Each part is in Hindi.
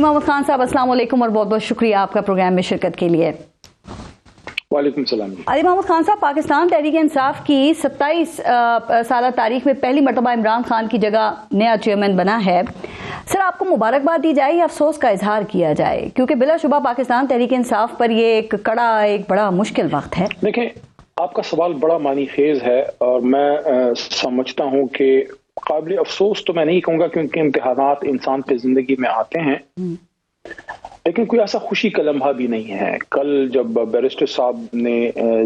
मोहम्मद खान साहब, अस्सलाम वालेकुम और बहुत बहुत शुक्रिया आपका प्रोग्राम में शिरकत के लिए। वालेकुम सलाम। अली मोहम्मद खान साहब, पाकिस्तान तहरीक इंसाफ की 27 साल तारीख में पहली मरतबा इमरान खान की जगह नया चेयरमैन बना है। सर, आपको मुबारकबाद दी जाए या अफसोस का इजहार किया जाए, क्योंकि बिलाशुबा पाकिस्तान तहरीक इंसाफ पर ये एक बड़ा मुश्किल वक्त है। देखें, आपका सवाल बड़ा मानी खेज है और मैं समझता हूँ कि काबिल अफसोस तो मैं नहीं कहूँगा, क्योंकि इम्तिहानात इंसान पे जिंदगी में आते हैं, लेकिन कोई ऐसा खुशी का लम्हा भी नहीं है। कल जब बैरिस्टर साहब ने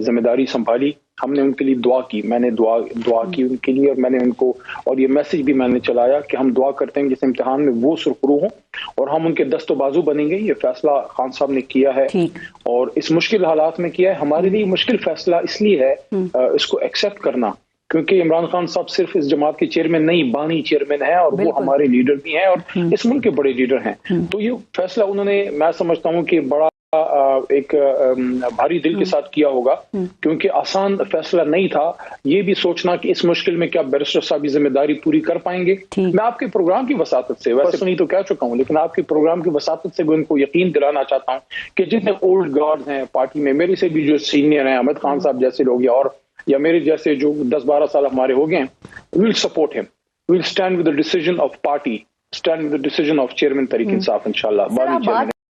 जिम्मेदारी संभाली, हमने उनके लिए दुआ की, मैंने दुआ की उनके लिए, और मैंने उनको और ये मैसेज भी मैंने चलाया कि हम दुआ करते हैं जिस इम्तिहान में वो सुरखरू हों और हम उनके दस्तो बाजू बनेंगे। ये फैसला खान साहब ने किया है और इस मुश्किल हालात में किया है। हमारे लिए मुश्किल फैसला इसलिए है इसको एक्सेप्ट करना, क्योंकि इमरान खान साहब सिर्फ इस जमात के चेयरमैन नहीं, बानी चेयरमैन है और वो हमारे लीडर भी हैं और इस मुल्क के बड़े लीडर हैं। तो ये फैसला उन्होंने, मैं समझता हूँ कि बड़ा एक भारी दिल के साथ किया होगा, क्योंकि आसान फैसला नहीं था ये भी सोचना कि इस मुश्किल में क्या बैरिस्टर साहब की जिम्मेदारी पूरी कर पाएंगे। मैं आपके प्रोग्राम की वसातत से, वैसे नहीं तो कह चुका हूँ, लेकिन आपके प्रोग्राम की वसातत से भी उनको यकीन दिलाना चाहता हूँ कि जितने ओल्ड गार्ड हैं पार्टी में, मेरे से भी जो सीनियर हैं, अहमद खान साहब जैसे लोग या मेरे जैसे जो 10-12 साल हमारे हो गए हैं, will support him, will stand with the decision of party, stand with the decision of chairman Tehreek Insaf इंशाल्लाह।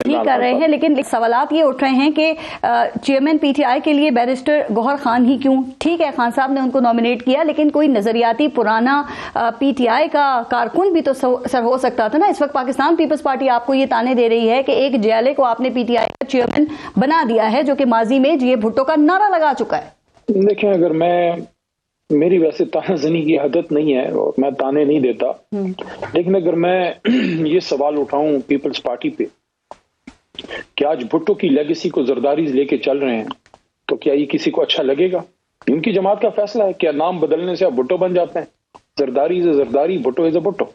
ठीक कर रहे हैं, लेकिन सवालात ये उठ रहे हैं कि चेयरमैन पीटीआई के लिए बैरिस्टर गौहर खान ही क्यों? ठीक है, खान साहब ने उनको नॉमिनेट किया, लेकिन कोई नजरियाती पुराना पीटीआई का कारकुन भी तो सर हो सकता था ना। इस वक्त पाकिस्तान पीपल्स पार्टी आपको ये ताने दे रही है कि एक जियाले को आपने पीटीआई का चेयरमैन बना दिया है, जो कि माजी में जी भुट्टो का नारा लगा चुका है। देखें, अगर मेरी वैसे तानाजनी की आदत नहीं है और मैं ताने नहीं देता, लेकिन अगर मैं ये सवाल उठाऊं पीपल्स पार्टी पे कि आज भुट्टो की लेगेसी को जरदारी लेके चल रहे हैं, तो क्या ये किसी को अच्छा लगेगा? उनकी जमात का फैसला है, क्या नाम बदलने से आप भुट्टो बन जाते हैं? Zardari is Zardari, Bhutto is Bhutto.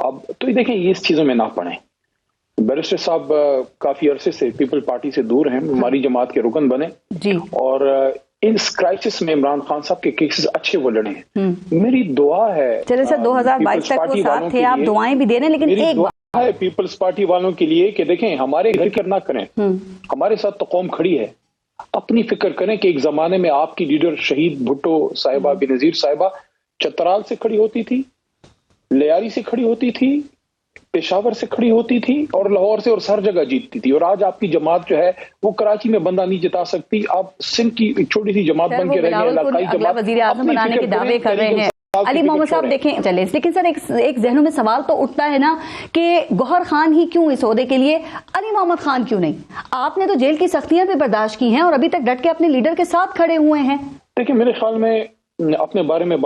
अब तो ये देखें, ये इस चीजों में ना पड़े। बैरिस्टर साहब काफी अरसे से पीपल पार्टी से दूर हैं, हमारी जमात के रुकन बने जी, और इस क्राइसिस में इमरान खान साहब के केसेस अच्छे वो लड़े हैं। मेरी दुआ है, चलिए सर, 2022 तक वो साथ थे, आप दुआएं भी दे रहे हैं, लेकिन एक बात है पीपल्स पार्टी वालों के लिए कि देखें, हमारे घर फिक्र ना करें, हमारे साथ तो कौम खड़ी है। अपनी फिक्र करें कि एक जमाने में आपकी लीडर शहीद भुट्टो साहिबा, बेनजीर साहिबा चतराल से खड़ी होती थी, लियारी से खड़ी होती थी, पेशावर से खड़ी होती थी और लाहौर से, और हर जगह जीतती थी। और आज आपकी जमात जो है वो कराची में बंदा नहीं जिता सकती। आप सिंध की एक छोटी सी जमात बन के रह गए, इलाकाई जमात वजीर आज़म बनाने के दावे कर रहे हैं। अली मोहम्मद साहब देखें, चले, लेकिन सर एक जहनों में सवाल तो उठता है ना कि गौहर खान ही क्यों इस ओहदे के लिए, अली मोहम्मद खान क्यों नहीं? आपने तो जेल की सख्तियां भी बर्दाश्त की हैं और अभी तक डट के अपने लीडर के साथ खड़े हुए हैं। देखिए, मेरे ख्याल में अपने बारे में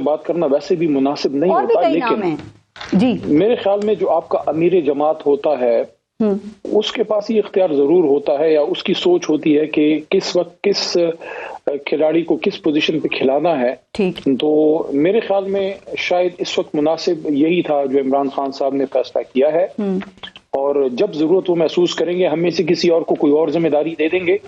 बात करना वैसे भी मुनासिब नहीं होता, लेकिन जी मेरे ख्याल में जो आपका अमीर जमात होता है उसके पास ये इख्तियार जरूर होता है या उसकी सोच होती है कि किस वक्त किस खिलाड़ी को किस पोजीशन पे खिलाना है। तो मेरे ख्याल में शायद इस वक्त मुनासिब यही था जो इमरान खान साहब ने फैसला किया है, और जब जरूरत वो महसूस करेंगे हम में से किसी और को कोई और जिम्मेदारी दे देंगे।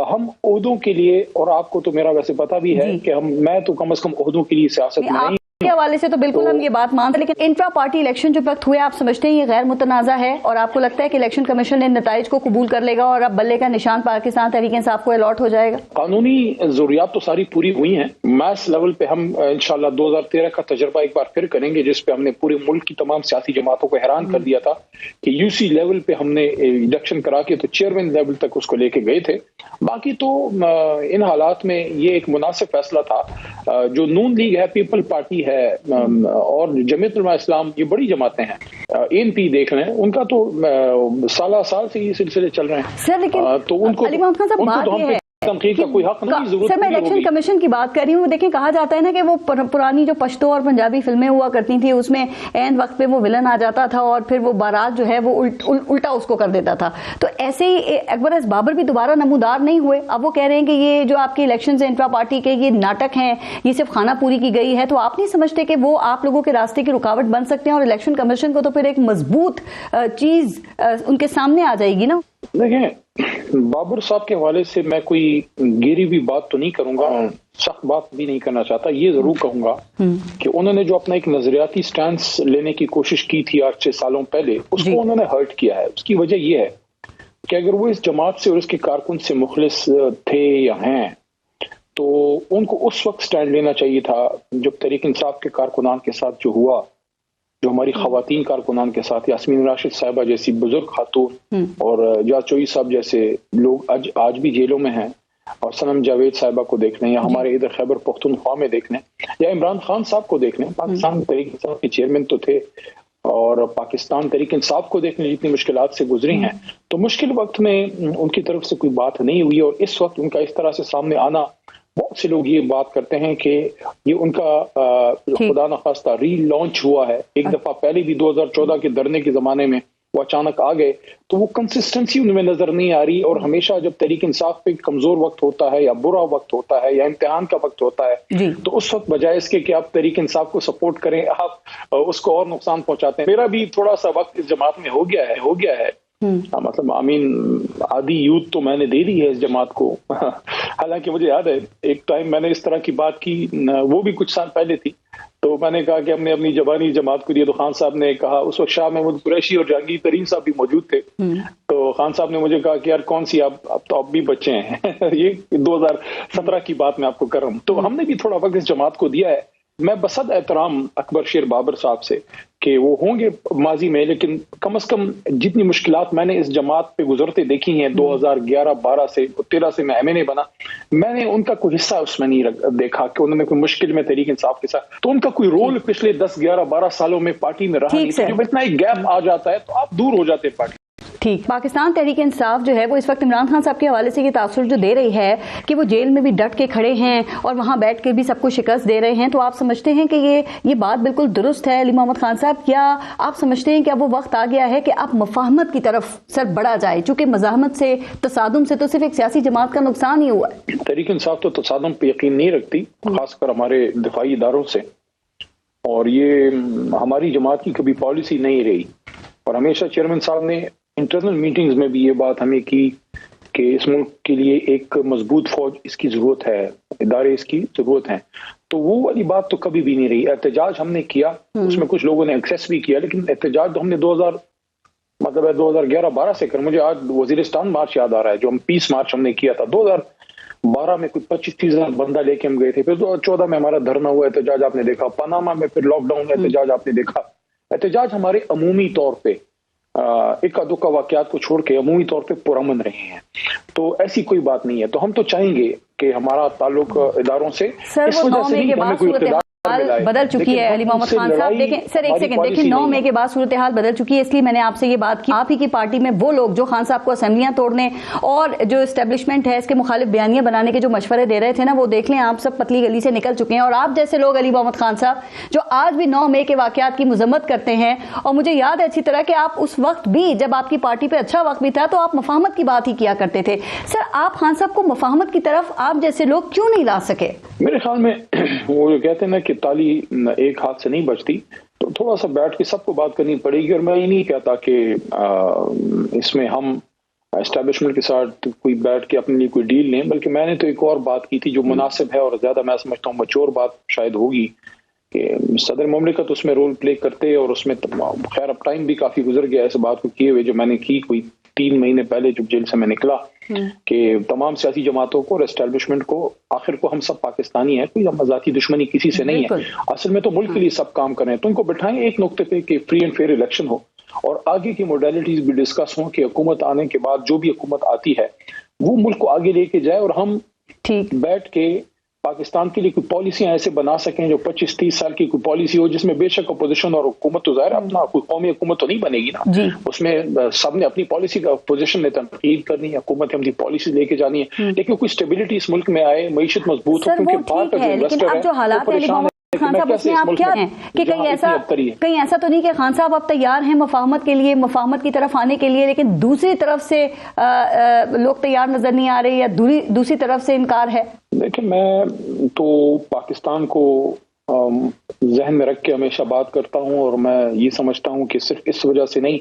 हम ओहदों के लिए, और आपको तो मेरा वैसे पता भी है कि मैं तो कम से कम ओहदों के लिए सियासत में नहीं, के हवाले से तो बिल्कुल हम ये बात मानते हैं, लेकिन इंट्रा पार्टी इलेक्शन जो वक्त हुए, आप समझते हैं ये गैर मुतनाज़ा है और आपको लगता है कि इलेक्शन कमीशन ने नताइज को कबूल कर लेगा और अब बल्ले का निशान पाकिस्तान तहरीक इंसाफ को अलॉट हो जाएगा? कानूनी जरूरियात तो सारी पूरी हुई हैं। मैस लेवल पे हम इंशाल्लाह 2013 का तजर्बा एक बार फिर करेंगे, जिसपे हमने पूरे मुल्क की तमाम सियासी जमातों को हैरान कर दिया था कि यूसी लेवल पे हमने इलेक्शन करा के तो चेयरमैन लेवल तक उसको लेके गए थे। बाकी तो इन हालात में ये एक मुनासिब फैसला था। जो नून लीग है, पीपल पार्टी है और जमीयत उलमा इस्लाम, ये बड़ी जमातें हैं, एनपी देख रहे हैं, उनका तो साल से ये सिलसिले चल रहे हैं सर, लेकिन तो उनको तनकीद का कोई हक नहीं, जरूरत सर, मैं इलेक्शन कमीशन की बात कर रही हूँ। देखें, कहा जाता है ना कि वो पुरानी जो पश्तो और पंजाबी फिल्में हुआ करती थी उसमें एन वक्त पे वो विलन आ जाता था और फिर वो बारात जो है वो उल्टा उसको कर देता था। तो ऐसे ही अकबर अस बाबर भी दोबारा नमूदार नहीं हुए। अब वो कह रहे हैं कि ये जो आपके इलेक्शन से इंट्रा पार्टी के ये नाटक हैं, ये सिर्फ खाना पूरी की गई है। तो आप नहीं समझते कि वो आप लोगों के रास्ते की रुकावट बन सकते हैं और इलेक्शन कमीशन को तो फिर एक मजबूत चीज उनके सामने आ जाएगी ना? देखें, बाबर साहब के हवाले से मैं कोई गिरी हुई बात तो नहीं करूंगा, सख्त बात भी नहीं करना चाहता। ये जरूर कहूंगा कि उन्होंने जो अपना एक नजरियाती स्टैंस लेने की कोशिश की थी 8-6 सालों पहले, उसको उन्होंने हर्ट किया है। उसकी वजह यह है कि अगर वो इस जमात से और इसके कारकुन से मुखलिस थे या हैं, तो उनको उस वक्त स्टैंड लेना चाहिए था जब तहरीक इंसाफ के कारकुनान के साथ जो हुआ, जो हमारी खवातीन कारकुनान के साथ, यास्मीन राशिद साहिबा जैसी बुजुर्ग खातून और जाचोई साहब जैसे लोग आज भी जेलों में हैं, और सनम जावेद साहिबा को देख लें, या हमारे इधर खैबर पख्तूनख्वा में देख लें, या इमरान खान साहब को देख लें, पाकिस्तान तहरीक इंसाफ के चेयरमैन तो थे, और पाकिस्तान तहरीक इंसाफ को देखने जितनी मुश्किलात से गुजरी हैं, तो मुश्किल वक्त में उनकी तरफ से कोई बात नहीं हुई। और इस वक्त उनका इस तरह से सामने आना, बहुत से लोग ये बात करते हैं कि ये उनका खुदा न खास्ता री लॉन्च हुआ है। एक दफा पहले भी 2014 के धरने के जमाने में वो अचानक आ गए, तो वो कंसिस्टेंसी उनमें नजर नहीं आ रही। और हमेशा जब तहरीक इंसाफ पे कमजोर वक्त होता है, या बुरा वक्त होता है, या इम्तिहान का वक्त होता है, तो उस वक्त बजाय इसके कि आप तहरीक इंसाफ को सपोर्ट करें, आप उसको और नुकसान पहुंचाते हैं। मेरा भी थोड़ा सा वक्त इस जमात में हो गया है। मतलब आधी यूथ तो मैंने दे दी है इस जमात को। हालांकि मुझे याद है एक टाइम मैंने इस तरह की बात की, वो भी कुछ साल पहले थी, तो मैंने कहा कि हमने अपनी जबानी जमात को दिया, तो खान साहब ने कहा, उस वक्त शाह महमूद कुरैशी और जहांगीर तरीन साहब भी मौजूद थे, तो खान साहब ने मुझे कहा कि यार कौन सी आप तो अब भी बच्चे हैं। ये 2017 की बात मैं आपको कर रहा हूँ। तो हमने भी थोड़ा वक्त इस जमात को दिया है। मैं बसद एहतराम अकबर शेर बाबर साहब से कि वो होंगे माजी में, लेकिन कम से कम जितनी मुश्किलात मैंने इस जमात पे गुजरते देखी हैं 2011-12 से 13 से मैं MNA बना, मैंने उनका कोई हिस्सा उसमें नहीं देखा कि उन्होंने कोई मुश्किल में तहरीक इंसाफ के साथ, तो उनका कोई रोल पिछले 10-11-12 सालों में पार्टी में रहा नहीं। जब इतना एक गैप आ जाता है तो आप दूर हो जाते हैं पार्टी। ठीक, पाकिस्तान तहरीक इंसाफ जो है वो इस वक्त इमरान खान साहब के हवाले से ये तासुर जो दे रही है कि वो जेल में भी डट के खड़े हैं और वहां बैठ के भी सबको शिकस्त दे रहे हैं, तो आप समझते हैं कि ये बात बिल्कुल दुरुस्त है अली मोहम्मद खान साहब? क्या आप समझते हैं कि अब वो वक्त आ गया है कि आप मुफाहमत की तरफ सर बढ़ा जाए, चूंकि मज़ाहमत से, तसादुम से तो सिर्फ एक सियासी जमात का नुकसान ही हुआ है। तहरीक इंसाफ तो तसादुम पे यकीन नहीं रखती, खासकर हमारे दिफाई इदारों से, और ये हमारी जमात की कभी पॉलिसी नहीं रही। और हमेशा चेयरमैन साहब ने इंटरनल मीटिंग्स में भी ये बात हमें की कि इस मुल्क के लिए एक मजबूत फौज इसकी जरूरत है, इदारे इसकी जरूरत है। तो वो वाली बात तो कभी भी नहीं रही। एहतजाज हमने किया, उसमें कुछ लोगों ने एक्सेस भी किया, लेकिन एहतजाज तो हमने 2011-12 से कर, मुझे आज वजीरिस्तान मार्च याद आ रहा है जो हम पीस मार्च हमने किया था 2012 में, कुछ 25-30 हजार बंदा लेके हम गए थे। फिर 2014 में हमारा धरना हुआ, एहतजाज आपने देखा, पनामा में फिर लॉकडाउन में एहतजाज आपने देखा। एहतजाज हमारे अमूमी तौर पे इक्का दुक्का वाकयात को छोड़ के अमूमी तौर पे पुरअमन रहे हैं, तो ऐसी कोई बात नहीं है। तो हम तो चाहेंगे कि हमारा ताल्लुक इदारों से इस वजह से नहीं हमें कोई इक़्तिदार बदल चुकी है। अली मोहम्मद खान साहब देखें सर, एक सेकंड देखिए, 9 मई के बाद सूरत हाल बदल चुकी है, इसलिए मैंने आपसे ये बात की। आप ही की पार्टी में वो लोग जो खान साहब को असेंबलियां तोड़ने और जो एस्टेब्लिशमेंट है इसके मुखालिफ बयानियां बनाने के जो मशवरे दे रहे थे ना, वो देख लें आप सब पतली गली से निकल चुके हैं। और आप जैसे लोग अली मोहम्मद खान साहब जो आज भी 9 मई के वाकयात की मजम्मत करते हैं, और मुझे याद है अच्छी तरह कि आप उस वक्त भी जब आपकी पार्टी पर अच्छा वक्त भी था तो आप मुफाहमत की बात ही किया करते थे। सर, आप खान साहब को मुफाहमत की तरफ आप जैसे लोग क्यों नहीं ला सके? मेरे ख्याल में वो जो कहते हैं ना कि ताली एक हाथ से नहीं बजती, तो थोड़ा सा बैठ के सबको बात करनी पड़ेगी। और मैं ये नहीं कहता कि इसमें हम एस्टेब्लिशमेंट के साथ कोई बैठ के अपने लिए कोई डील लें, बल्कि मैंने तो एक और बात की थी जो मुनासिब है और ज्यादा मैं समझता हूँ मैच्योर बात शायद होगी कि सदर मुमलिकत उसमें रोल प्ले करते, और उसमें खैर अब टाइम भी काफी गुजर गया इस बात को किए हुए, जो मैंने की कोई 3 महीने पहले जब जेल से मैं निकला, कि तमाम सियासी जमातों को और एस्टेब्लिशमेंट को, आखिर को हम सब पाकिस्तानी हैं, कोई मजाती दुश्मनी किसी से नहीं है, असल में तो मुल्क के लिए सब काम कर रहे हैं। तो उनको बिठाएं एक नुक्ते पे कि फ्री एंड फेयर इलेक्शन हो, और आगे की मोडेलिटीज भी डिस्कस हो कि हुकूमत आने के बाद जो भी हुकूमत आती है वो मुल्क को आगे लेके जाए, और हम बैठ के पाकिस्तान के लिए कोई पॉलिसियां ऐसे बना सकें जो 25-30 साल की कोई पॉलिसी हो, जिसमें बेशक अपोजिशन और हुकूमत तो जाहिर अपना कोई कौमी हुकूमत तो नहीं बनेगी ना, उसमें सब ने अपनी पॉलिसी का अपोजिशन ने तनकीद करनी है, हुकूमत अपनी पॉलिसी लेके जानी है, लेकिन कोई स्टेबिलिटी इस मुल्क में आए, मईशत मजबूत हो, क्योंकि बाहर का जो इन्वेस्टर है खान साहब उसमें आप क्या हैं कि कहीं ऐसा तो नहीं कि खान साहब आप तैयार हैं मुफाहमत के लिए, मुफाहमत की तरफ आने के लिए, लेकिन दूसरी तरफ से लोग तैयार नजर नहीं आ रहे, या दूसरी तरफ से इनकार है? देखिए, मैं तो पाकिस्तान को जहन में रख के हमेशा बात करता हूं, और मैं ये समझता हूं कि सिर्फ इस वजह से नहीं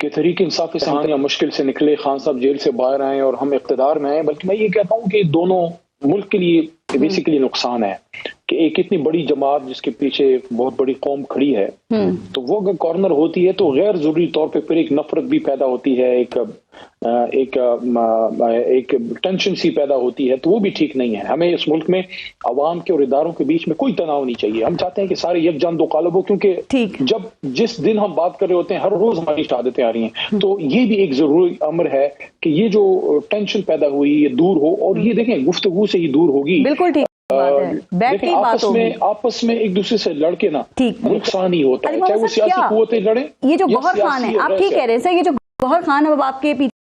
कि तहरीक इंसाफ के सहानिया मुश्किल से निकले, खान साहब जेल से बाहर आए और हम इख्तिदार में आए, बल्कि मैं ये कहता हूँ कि दोनों मुल्क के लिए बेसिकली नुकसान है कि एक इतनी बड़ी जमात जिसके पीछे बहुत बड़ी कौम खड़ी है, तो वो अगर कॉर्नर होती है तो गैर जरूरी तौर पे फिर एक नफरत भी पैदा होती है, एक टेंशन सी पैदा होती है, तो वो भी ठीक नहीं है। हमें इस मुल्क में अवाम के और इदारों के बीच में कोई तनाव नहीं चाहिए। हम चाहते हैं कि सारे यकजान दो कालब हो, क्योंकि जब जिस दिन हम बात कर रहे होते हैं हर रोज हमारी शहादतें आ रही हैं, तो ये भी एक जरूरी अमर है कि ये जो टेंशन पैदा हुई ये दूर हो, और ये देखें गुफ्तगू से ही दूर होगी। बिल्कुल ठीक लेकिन आपस में एक दूसरे से लड़के ना नुकसान ही होता है, चाहे वो सियासी कुव्वतें लड़े। ये जो गौहर खान है, आप ठीक कह रहे हैं सर, ये जो गौहर खान है, अब आपके पीछे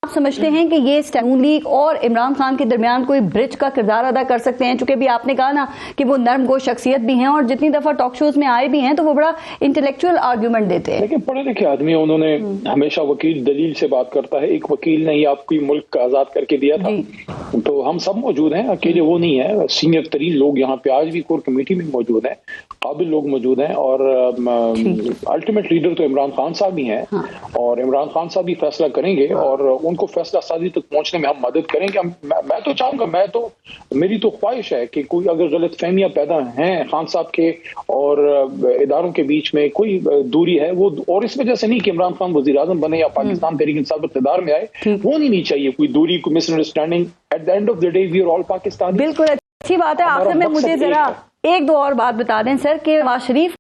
आप समझते हैं कि ये नून लीग और इमरान खान के दरमियान कोई ब्रिज का किरदार अदा कर सकते हैं? चूंकि भी आपने कहा ना कि वो नर्म गो शख्सियत भी हैं और जितनी दफा टॉक शोज में आए भी हैं तो वो बड़ा इंटेलेक्चुअल आर्ग्यूमेंट देते हैं। लेकिन पढ़े लिखे आदमी, उन्होंने हमेशा वकील दलील से बात करता है। एक वकील ने ही आपको मुल्क आजाद करके दिया था, तो हम सब मौजूद हैं, अकेले वो नहीं है। सीनियर तरीन लोग यहाँ पे आज भी कोर कमेटी में मौजूद हैं, काबिल लोग मौजूद हैं, और अल्टीमेट लीडर तो इमरान खान साहब ही हैं। और इमरान खान साहब भी फैसला करेंगे और उनको फैसला साजी तक पहुंचने में हम मदद करेंगे। मैं तो चाहूंगा, मेरी तो ख्वाहिश है कि कोई अगर गलत फहमियां पैदा हैं खान साहब के और इदारों के बीच में कोई दूरी है वो, और इस वजह से नहीं कि इमरान खान वजीर आजम बने या पाकिस्तान तहरीक इंसाफ इक़्तिदार में आए, वो नहीं चाहिए कोई दूरी, कोई misunderstanding. At the end of the day we are all Pakistani. बिल्कुल अच्छी बात है। आखिर में मुझे जरा एक दो और बात बता दें सर कि नवाज शरीफ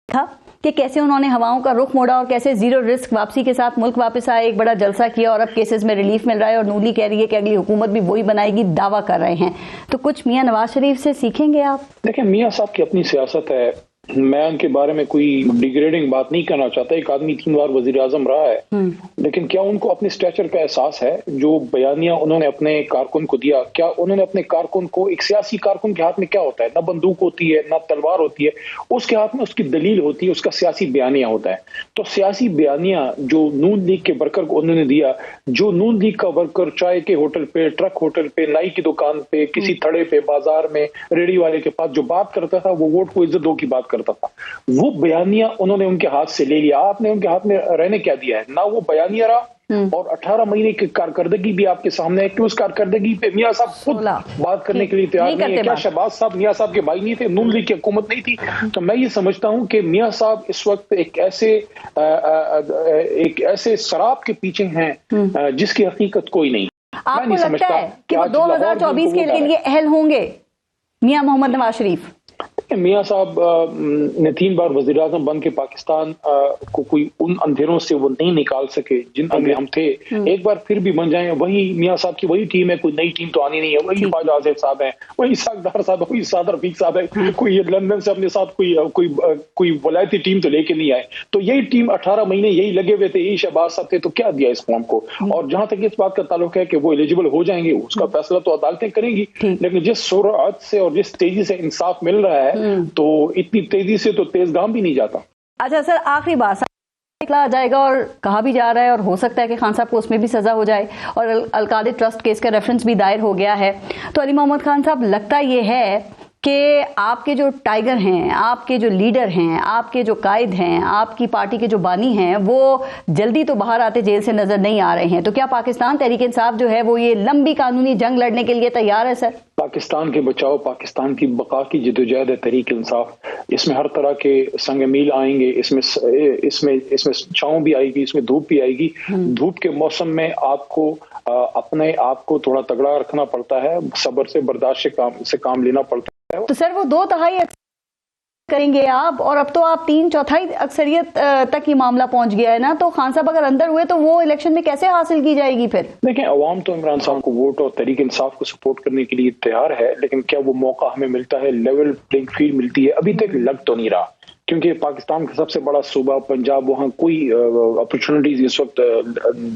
था कि कैसे उन्होंने हवाओं का रुख मोड़ा और कैसे जीरो रिस्क वापसी के साथ मुल्क वापस आए, एक बड़ा जलसा किया और अब केसेस में रिलीफ मिल रहा है और नून लीग कह रही है कि अगली हुकूमत भी वही बनाएगी, दावा कर रहे हैं। तो कुछ मियां नवाज शरीफ से सीखेंगे आप? देखिए, मियां साहब की अपनी सियासत है, मैं उनके बारे में कोई डिग्रेडिंग बात नहीं करना चाहता। एक आदमी 3 बार वजीर आजम रहा है, लेकिन क्या उनको अपने स्टेचर का एहसास है? जो बयानिया उन्होंने अपने कारकुन को दिया, क्या उन्होंने अपने कारकुन को, एक सियासी कारकुन के हाथ में क्या होता है? ना बंदूक होती है, ना तलवार होती है, उसके हाथ में उसकी दलील होती है, उसका सियासी बयानिया होता है। तो सियासी बयानिया जो नून लीग के वर्कर को उन्होंने दिया, जो नून लीग का वर्कर चाय के होटल पे, ट्रक होटल पे, नाई की दुकान पे, किसी थड़े पे, बाजार में, रेडी वाले के पास जो बात करता था, वो वोट को इज्जत दो की बात करता था, वो बयानिया उन्होंने उनके हाथ से ले लिया। आपने उनके हाथ में रहने क्या दिया है? ना वो बयानिया रहा, और 18 महीने की कारकर्दगी भी आपके सामने है कि उस कारकर्दगी पे मियां साहब खुद बात करने के लिए तैयार नहीं है। क्या शहबाज साहब मियां साहब के भाई नहीं थे? नून लीग की हुकूमत नहीं थी? तो मैं ये समझता हूं कि मियां साहब इस वक्त एक ऐसे शराब के पीछे हैं जिसकी हकीकत कोई नहीं। आपको लगता है कि वो 2024 के लिए अहल होंगे मियां मोहम्मद नवाज शरीफ? मियां साहब ने 3 बार वजीर आजम बन के पाकिस्तान को कोई उन अंधेरों से वो नहीं निकाल सके जिन में हम थे। एक बार फिर भी बन जाएं, वही मियां साहब की वही टीम है, कोई नई टीम तो आनी नहीं है। वही ख्वाजा आसिफ साहब है, वही सागदार साहब है, वही सादर रफीक साहब है, कोई लंदन से अपने साथ कोई वलायती टीम तो लेके नहीं आए। तो यही टीम 18 महीने यही लगे हुए थे, यही शहबाज साहब थे, तो क्या दिया इस कौम को? और जहां तक इस बात का ताल्लुक है कि वो एलिजिबल हो जाएंगे, उसका फैसला तो अदालतें करेंगी, लेकिन जिस सुरअत से और जिस तेजी से इंसाफ मिल रहा है, तो इतनी तेजी से तो तेजगाम भी नहीं जाता। अच्छा सर, आखिरी बात, निकला आ जाएगा और कहा भी जा रहा है और हो सकता है कि खान साहब को उसमें भी सजा हो जाए और अलकादे ट्रस्ट केस का रेफरेंस भी दायर हो गया है, तो अली मोहम्मद खान साहब, लगता ये है कि आपके जो टाइगर हैं, आपके जो लीडर हैं, आपके जो कायद हैं, आपकी पार्टी के जो बानी हैं, वो जल्दी तो बाहर आते जेल से नजर नहीं आ रहे हैं। तो क्या पाकिस्तान तहरीक इंसाफ जो है वो ये लंबी कानूनी जंग लड़ने के लिए तैयार है? सर, पाकिस्तान के बचाव, पाकिस्तान की बका की जद्दोजहद है तहरीक इंसाफ। इसमें हर तरह के संग मील आएंगे, इसमें छांव भी आएगी, इसमें धूप भी आएगी। धूप के मौसम में आपको अपने आप को थोड़ा तगड़ा रखना पड़ता है, सब्र से, बर्दाश्त से काम लेना पड़ता है। तो सर, वो 2/3 करेंगे आप, और अब तो आप 3/4 अक्सरियत तक ही मामला पहुंच गया है ना, तो खान साहब अगर अंदर हुए तो वो इलेक्शन में कैसे हासिल की जाएगी फिर? देखें, अवाम तो इमरान साहब को वोट और तहरीक इंसाफ को सपोर्ट करने के लिए तैयार है, लेकिन क्या वो मौका हमें मिलता है, लेवल प्लेइंग फील्ड मिलती है? अभी तक लग तो नहीं रहा, क्योंकि पाकिस्तान का सबसे बड़ा सूबा पंजाब, वहाँ कोई अपॉर्चुनिटीज इस वक्त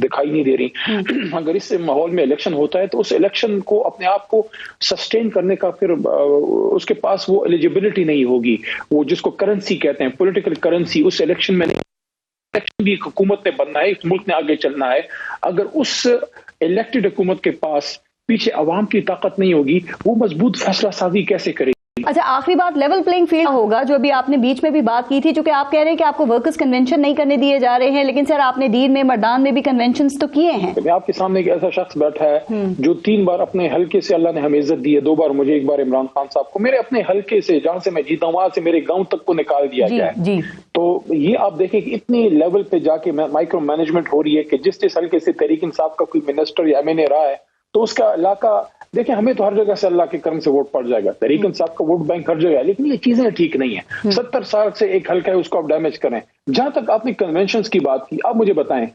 दिखाई नहीं दे रही। अगर इस माहौल में इलेक्शन होता है तो उस इलेक्शन को, अपने आप को सस्टेन करने का फिर उसके पास वो एलिजिबिलिटी नहीं होगी, वो जिसको करेंसी कहते हैं, पॉलिटिकल करेंसी, उस इलेक्शन में नहीं। इलेक्शन भी हुकूमत ने बनना है, इस मुल्क ने आगे चलना है। अगर उस इलेक्टेड हुकूमत के पास पीछे अवाम की ताकत नहीं होगी, वो मजबूत फैसला साजी कैसे करेगी? अच्छा, आखिरी बात, लेवल प्लेइंग फील्ड होगा, जो अभी आपने बीच में भी बात की थी, चूंकि आप कह रहे हैं कि आपको वर्कर्स कन्वेंशन नहीं करने दिए जा रहे हैं, लेकिन सर आपने दीन में, मर्दान में भी कन्वेंशन तो किए हैं। मैं आपके सामने एक ऐसा शख्स बैठा है जो 3 बार अपने हल्के से अल्लाह ने हमें इज्जत दी है, 2 बार मुझे, 1 बार इमरान खान साहब को, मेरे अपने हल्के से जहां से मैं जीता हूं वहां से मेरे गांव तक को निकाल दिया गया है। तो ये आप देखें कि इतनी लेवल पे जाके माइक्रो मैनेजमेंट हो रही है कि जिस हल्के से तहरीक इंसाफ का कोई मिनिस्टर या एमएनए रहा है तो उसका इलाका, देखें हमें तो हर जगह से अल्लाह के करम से वोट पड़ जाएगा, तहरीक इंसाफ का वोट बैंक हर जगह है, लेकिन ये चीजें ठीक नहीं है। 70 साल से एक हल्का है उसको आप डैमेज करें। जहां तक आपने कन्वेंशन की बात की, आप मुझे बताएं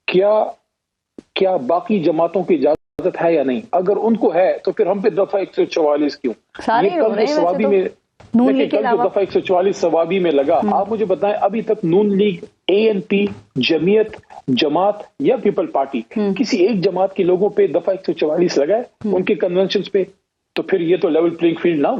क्या बाकी जमातों की इजाजत है या नहीं? अगर उनको है तो फिर हम पे दफा 144 क्यों? ये कल सवाबी में कल जो दफा 144 सवाबी में लगा, आप मुझे बताएं अभी तक नून लीग, ANP, जमीयत, जमात या पीपल पार्टी, किसी एक जमात के लोगों पे दफा 144 लगा है उनके कन्वेंशन पे? तो फिर ये तो लेवल प्लेइंग फील्ड ना